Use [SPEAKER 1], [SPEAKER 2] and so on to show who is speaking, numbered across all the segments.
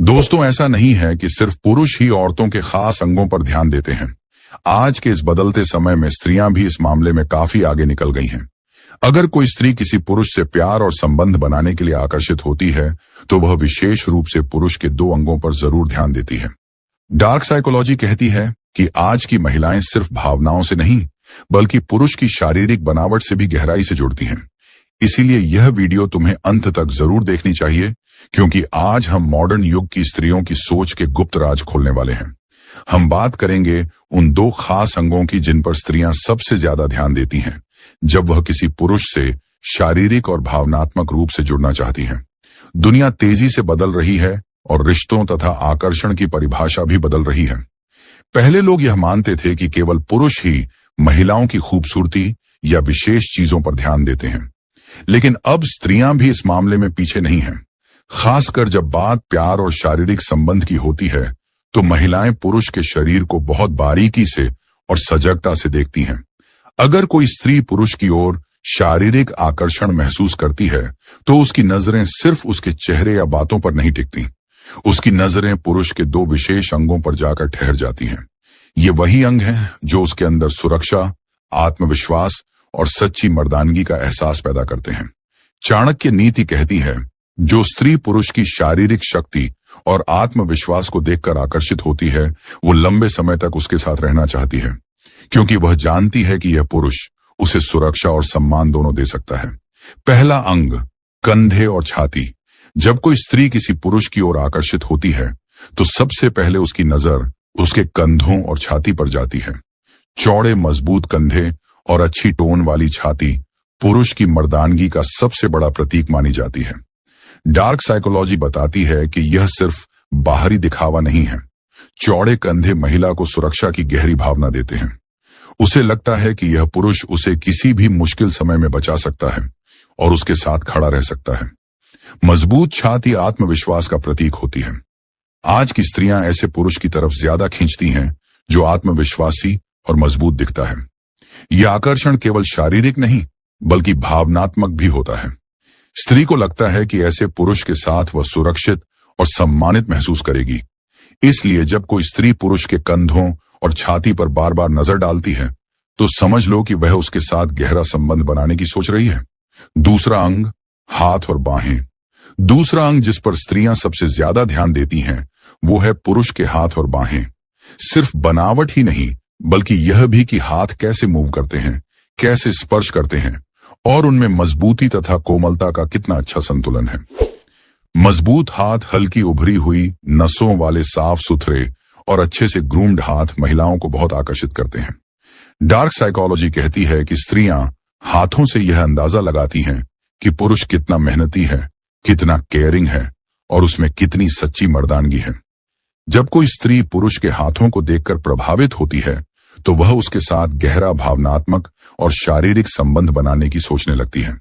[SPEAKER 1] दोस्तों, ऐसा नहीं है कि सिर्फ पुरुष ही औरतों के खास अंगों पर ध्यान देते हैं। आज के इस बदलते समय में स्त्रियां भी इस मामले में काफी आगे निकल गई हैं। अगर कोई स्त्री किसी पुरुष से प्यार और संबंध बनाने के लिए आकर्षित होती है तो वह विशेष रूप से पुरुष के 2 अंगों पर जरूर ध्यान देती है। डार्क साइकोलॉजी कहती है कि आज की महिलाएं सिर्फ भावनाओं से नहीं बल्कि पुरुष की शारीरिक बनावट से भी गहराई से जुड़ती हैं। इसीलिए यह वीडियो तुम्हें अंत तक जरूर देखनी चाहिए, क्योंकि आज हम मॉडर्न युग की स्त्रियों की सोच के गुप्त राज खोलने वाले हैं। हम बात करेंगे उन 2 खास अंगों की जिन पर स्त्रियां सबसे ज्यादा ध्यान देती हैं जब वह किसी पुरुष से शारीरिक और भावनात्मक रूप से जुड़ना चाहती हैं। दुनिया तेजी से बदल रही है और रिश्तों तथा आकर्षण की परिभाषा भी बदल रही है। पहले लोग यह मानते थे कि केवल पुरुष ही महिलाओं की खूबसूरती या विशेष चीजों पर ध्यान देते हैं, लेकिन अब स्त्रियां भी इस मामले में पीछे नहीं हैं। खासकर जब बात प्यार और शारीरिक संबंध की होती है तो महिलाएं पुरुष के शरीर को बहुत बारीकी से और सजगता से देखती हैं। अगर कोई स्त्री पुरुष की ओर शारीरिक आकर्षण महसूस करती है तो उसकी नजरें सिर्फ उसके चेहरे या बातों पर नहीं टिकती। उसकी नजरें पुरुष के 2 विशेष अंगों पर जाकर ठहर जाती हैं। ये वही अंग हैं जो उसके अंदर सुरक्षा, आत्मविश्वास और सच्ची मर्दानगी का एहसास पैदा करते हैं। चाणक्य नीति कहती है, जो स्त्री पुरुष की शारीरिक शक्ति और आत्मविश्वास को देखकर आकर्षित होती है वो लंबे समय तक उसके साथ रहना चाहती है, क्योंकि वह जानती है कि यह पुरुष उसे सुरक्षा और सम्मान दोनों दे सकता है। पहला अंग, कंधे और छाती। जब कोई स्त्री किसी पुरुष की ओर आकर्षित होती है तो सबसे पहले उसकी नजर उसके कंधों और छाती पर जाती है। चौड़े मजबूत कंधे और अच्छी टोन वाली छाती पुरुष की मर्दानगी का सबसे बड़ा प्रतीक मानी जाती है। डार्क साइकोलॉजी बताती है कि यह सिर्फ बाहरी दिखावा नहीं है। चौड़े कंधे महिला को सुरक्षा की गहरी भावना देते हैं। उसे लगता है कि यह पुरुष उसे किसी भी मुश्किल समय में बचा सकता है और उसके साथ खड़ा रह सकता है। मजबूत छाती आत्मविश्वास का प्रतीक होती है। आज की स्त्रियां ऐसे पुरुष की तरफ ज्यादा खींचती हैं जो आत्मविश्वासी और मजबूत दिखता है। यह आकर्षण केवल शारीरिक नहीं बल्कि भावनात्मक भी होता है। स्त्री को लगता है कि ऐसे पुरुष के साथ वह सुरक्षित और सम्मानित महसूस करेगी। इसलिए जब कोई स्त्री पुरुष के कंधों और छाती पर बार बार नजर डालती है तो समझ लो कि वह उसके साथ गहरा संबंध बनाने की सोच रही है। दूसरा अंग, हाथ और बाहें। दूसरा अंग जिस पर स्त्रियां सबसे ज्यादा ध्यान देती हैं वो है पुरुष के हाथ और बाहें। सिर्फ बनावट ही नहीं बल्कि यह भी कि हाथ कैसे मूव करते हैं, कैसे स्पर्श करते हैं और उनमें मजबूती तथा कोमलता का कितना अच्छा संतुलन है। मजबूत हाथ, हल्की उभरी हुई नसों वाले साफ सुथरे और अच्छे से ग्रूम्ड हाथ महिलाओं को बहुत आकर्षित करते हैं। डार्क साइकोलॉजी कहती है कि स्त्रियां हाथों से यह अंदाजा लगाती हैं कि पुरुष कितना मेहनती है, कितना केयरिंग है और उसमें कितनी सच्ची मर्दानगी है। जब कोई स्त्री पुरुष के हाथों को देखकर प्रभावित होती है तो वह उसके साथ गहरा भावनात्मक और शारीरिक संबंध बनाने की सोचने लगती है।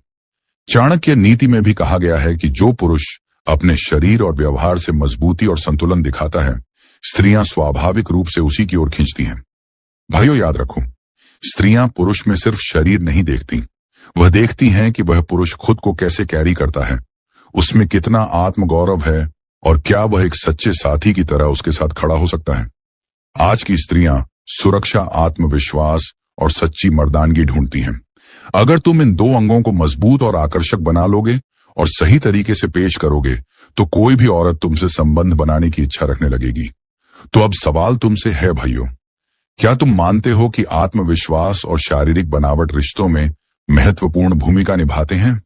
[SPEAKER 1] चाणक्य नीति में भी कहा गया है कि जो पुरुष अपने शरीर और व्यवहार से मजबूती और संतुलन दिखाता है, स्त्रियां स्वाभाविक रूप से उसी की ओर खींचती हैं। भाइयों, याद रखो, स्त्रियां पुरुष में सिर्फ शरीर नहीं देखती, वह देखती हैं कि वह पुरुष खुद को कैसे कैरी करता है, उसमें कितना आत्मगौरव है और क्या वह एक सच्चे साथी की तरह उसके साथ खड़ा हो सकता है। आज की स्त्रियां सुरक्षा, आत्मविश्वास और सच्ची मर्दानगी ढूंढती हैं। अगर तुम इन 2 अंगों को मजबूत और आकर्षक बना लोगे और सही तरीके से पेश करोगे तो कोई भी औरत तुमसे संबंध बनाने की इच्छा रखने लगेगी। तो अब सवाल तुमसे है भाइयों, क्या तुम मानते हो कि आत्मविश्वास और शारीरिक बनावट रिश्तों में महत्वपूर्ण भूमिका निभाते हैं?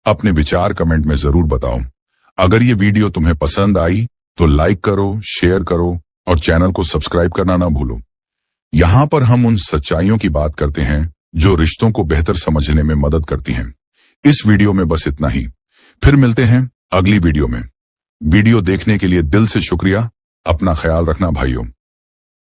[SPEAKER 1] अपने विचार कमेंट में जरूर बताओ। अगर ये वीडियो तुम्हें पसंद आई तो लाइक करो, शेयर करो और चैनल को सब्सक्राइब करना ना भूलो। यहाँ पर हम उन सच्चाइयों की बात करते हैं जो रिश्तों को बेहतर समझने में मदद करती हैं। इस वीडियो में बस इतना ही। फिर मिलते हैं अगली वीडियो में। वीडियो देखने के लिए दिल से शुक्रिया। अपना ख्याल रखना भाइयों।